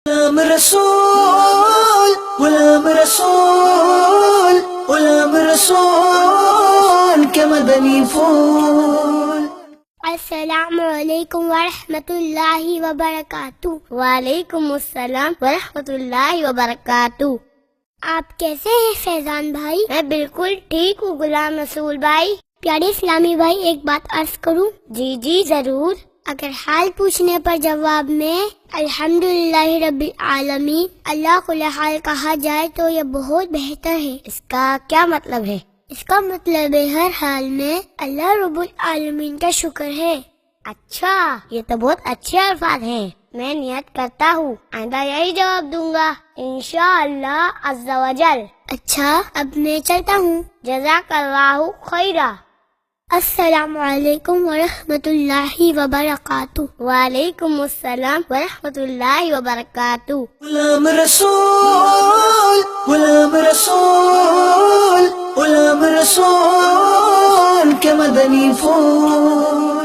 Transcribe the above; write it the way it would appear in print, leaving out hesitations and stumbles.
غلام رسول غلام رسول غلام رسول کے مدنی پھول۔ السلام علیکم ورحمۃ اللہ وبرکاتہ۔ وعلیکم السلام ورحمۃ اللہ وبرکاتہ۔ آپ کیسے ہیں فیضان بھائی؟ میں بالکل ٹھیک ہوں غلام رسول بھائی۔ پیارے اسلامی بھائی، ایک بات عرض کروں؟ جی ضرور۔ اگر حال پوچھنے پر جواب میں الحمدللہ رب العالمین اللہ کل حال کہا جائے تو یہ بہت بہتر ہے۔ اس کا کیا مطلب ہے؟ اس کا مطلب ہے ہر حال میں اللہ رب العالمین کا شکر ہے۔ اچھا، یہ تو بہت اچھے الفاظ ہیں۔ میں نیت کرتا ہوں آئندہ یہی جواب دوں گا انشاءاللہ عز و جل۔ اچھا، اب میں چلتا ہوں۔ جزاک اللہ خیرا۔ السلام علیکم ورحمۃ اللہ وبرکاتہ۔ وعلیکم السلام ورحمۃ اللہ وبرکاتہ۔ غلام رسول غلام رسول غلام رسول کے مدنی پھول۔